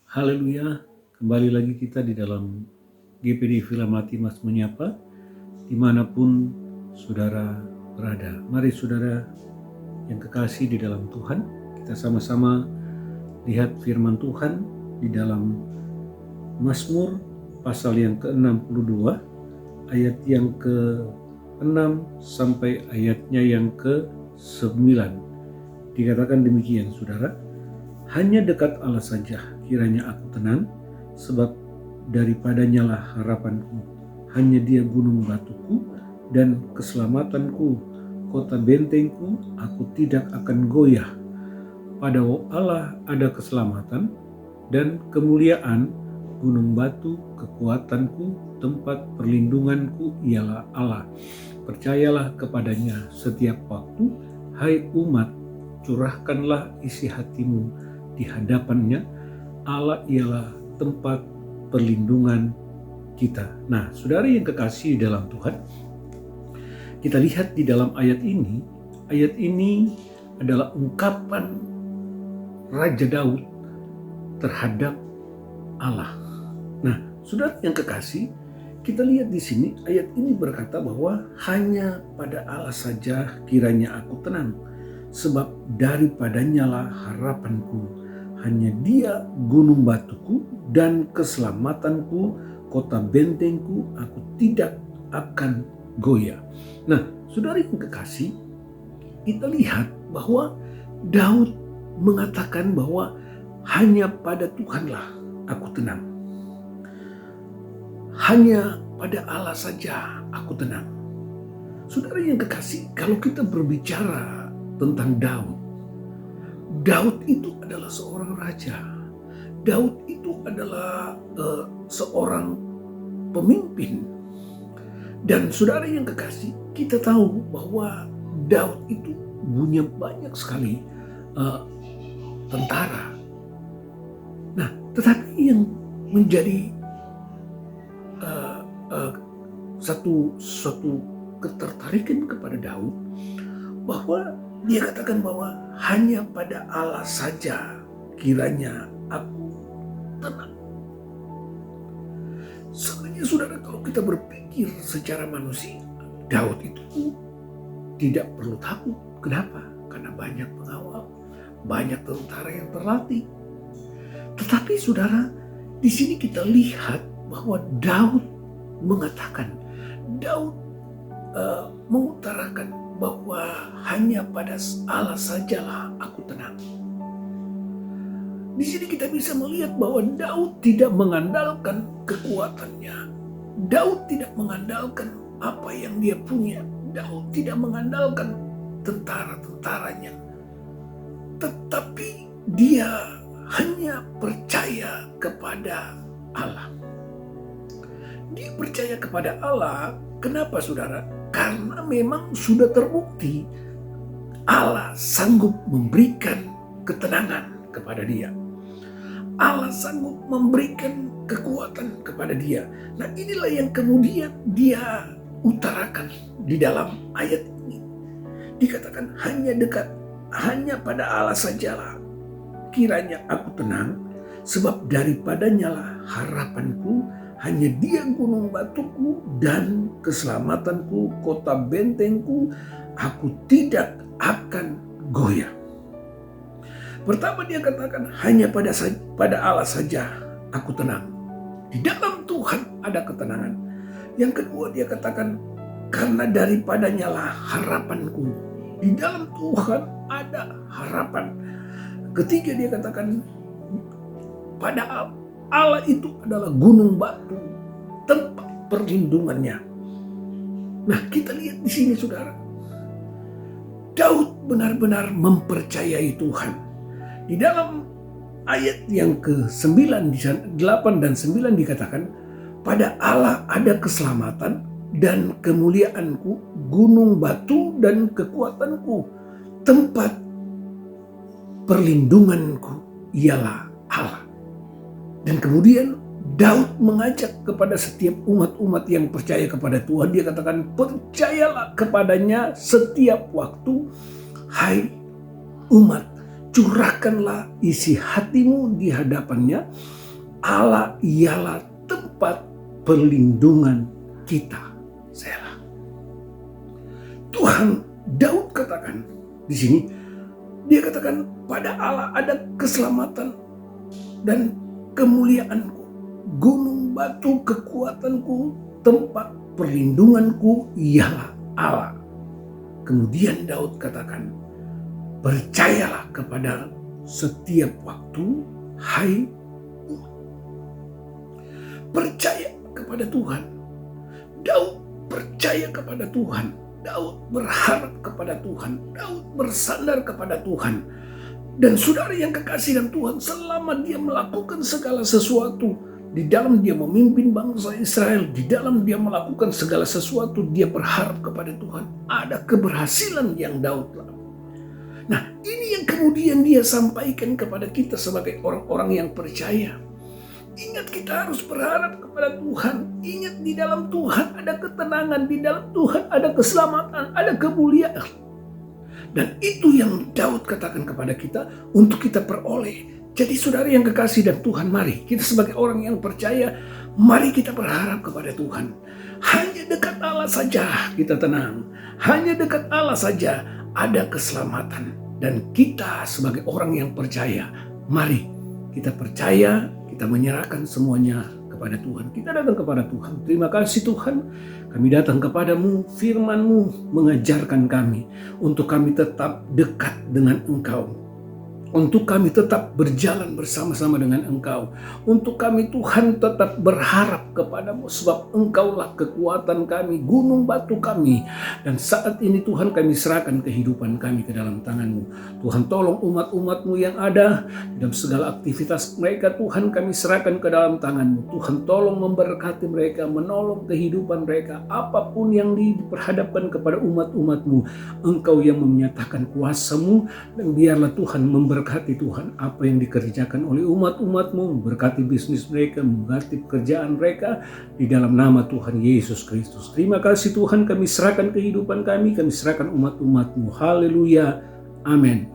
Haleluya, kembali lagi kita di dalam GPD Villa Melati Mas Menyapa, dimanapun saudara berada. Mari saudara yang kekasih di dalam Tuhan, kita sama-sama lihat firman Tuhan di dalam Mazmur pasal yang ke-62, ayat yang ke-6 sampai ayatnya yang ke-9. Dikatakan demikian saudara, hanya dekat Allah saja kiranya aku tenang, sebab daripadanya lah harapanku. Hanya dia gunung batuku dan keselamatanku, kota bentengku, aku tidak akan goyah. Pada Allah ada keselamatan dan kemuliaan, gunung batu kekuatanku, tempat perlindunganku ialah Allah. Percayalah kepadanya setiap waktu, hai umat, curahkanlah isi hatimu di hadapannya. Allah ialah tempat perlindungan kita. Nah, saudara yang kekasih dalam Tuhan, kita lihat di dalam ayat ini adalah ungkapan Raja Daud terhadap Allah. Nah, saudara yang kekasih, kita lihat di sini ayat ini berkata bahwa hanya pada Allah saja kiranya aku tenang, sebab daripadanya lah harapanku. Hanya dia gunung batuku dan keselamatanku, kota bentengku, aku tidak akan goyah. Nah, saudara yang kekasih, kita lihat bahwa Daud mengatakan bahwa hanya pada Tuhanlah aku tenang. Hanya pada Allah saja aku tenang. Saudara yang kekasih, kalau kita berbicara tentang Daud itu adalah seorang raja. Daud itu adalah seorang pemimpin. Dan saudara yang kekasih, kita tahu bahwa Daud itu punya banyak sekali tentara. Nah, tetapi yang menjadi satu ketertarikan kepada Daud, bahwa dia katakan bahwa hanya pada Allah saja kiranya aku tenang. Sebenarnya saudara, kalau kita berpikir secara manusia, Daud itu tidak perlu takut. Kenapa? Karena banyak pengawal, banyak tentara yang terlatih. Tetapi saudara, di sini kita lihat bahwa Daud mengatakan, Daud mengutarakan bahwa hanya pada Allah sajalah aku tenang. Di sini kita bisa melihat bahwa Daud tidak mengandalkan kekuatannya. Daud tidak mengandalkan apa yang dia punya. Daud tidak mengandalkan tentara-tentaranya. Tetapi dia hanya percaya kepada Allah. Dia percaya kepada Allah. Kenapa saudara? Karena memang sudah terbukti Allah sanggup memberikan ketenangan kepada dia. Allah sanggup memberikan kekuatan kepada dia. Nah, inilah yang kemudian dia utarakan di dalam ayat ini. Dikatakan hanya pada Allah sajalah kiranya aku tenang, sebab daripadanya lah harapanku. Hanya dia gunung batuku dan keselamatanku, kota bentengku, aku tidak akan goyah. Pertama dia katakan hanya pada Allah saja aku tenang. Di dalam Tuhan ada ketenangan. Yang kedua dia katakan karena daripadanya lah harapanku. Di dalam Tuhan ada harapan. Ketiga dia katakan pada Allah itu adalah gunung batu, tempat perlindungannya. Nah, kita lihat di sini saudara, Daud benar-benar mempercayai Tuhan. Di dalam ayat yang ke-9, 8 dan 9 dikatakan, pada Allah ada keselamatan dan kemuliaanku, gunung batu dan kekuatanku, tempat perlindunganku ialah Allah. Dan kemudian Daud mengajak kepada setiap umat-umat yang percaya kepada Tuhan. Dia katakan, percayalah kepadanya setiap waktu, hai umat, curahkanlah isi hatimu di hadapannya. Allah ialah tempat perlindungan kita. Selah. Tuhan, Daud katakan di sini, dia katakan, pada Allah ada keselamatan dan kemuliaanku, gunung batu kekuatanku, tempat perlindunganku ialah Allah. Kemudian Daud katakan, percayalah kepada setiap waktu, hai umat. Percaya kepada Tuhan. Daud percaya kepada Tuhan. Daud berharap kepada Tuhan. Daud bersandar kepada Tuhan. Dan saudara yang kekasih dalam Tuhan, selama dia melakukan segala sesuatu, di dalam dia memimpin bangsa Israel, di dalam dia melakukan segala sesuatu, dia berharap kepada Tuhan. Ada keberhasilan yang Daud lakukan. Nah, ini yang kemudian dia sampaikan kepada kita sebagai orang-orang yang percaya. Ingat, kita harus berharap kepada Tuhan. Ingat, di dalam Tuhan ada ketenangan, di dalam Tuhan ada keselamatan, ada kemuliaan. Dan itu yang Daud katakan kepada kita untuk kita peroleh. Jadi saudara yang kekasih dan Tuhan, mari kita sebagai orang yang percaya, mari kita berharap kepada Tuhan. Hanya dekat Allah saja kita tenang. Hanya dekat Allah saja ada keselamatan. Dan kita sebagai orang yang percaya, mari kita percaya, kita menyerahkan semuanya kepada Tuhan. Kita datang kepada Tuhan. Terima kasih Tuhan, kami datang kepadamu, firman-Mu mengajarkan kami untuk kami tetap dekat dengan Engkau. Untuk kami tetap berjalan bersama-sama dengan Engkau. Untuk kami Tuhan tetap berharap kepadamu, sebab Engkaulah kekuatan kami, gunung batu kami. Dan saat ini Tuhan, kami serahkan kehidupan kami ke dalam tangan-Mu. Tuhan, tolong umat-umat-Mu yang ada dalam segala aktivitas mereka. Tuhan, kami serahkan ke dalam tangan-Mu. Tuhan, tolong memberkati mereka, menolong kehidupan mereka. Apapun yang diperhadapkan kepada umat-umat-Mu, Engkau yang menyatakan kuasa-Mu. Dan biarlah Tuhan memberkati Tuhan apa yang dikerjakan oleh umat-umat-Mu, memberkati bisnis mereka, memberkati pekerjaan mereka di dalam nama Tuhan Yesus Kristus. Terima kasih Tuhan, kami serahkan kehidupan kami serahkan umat-umat-Mu. Haleluya. Amin.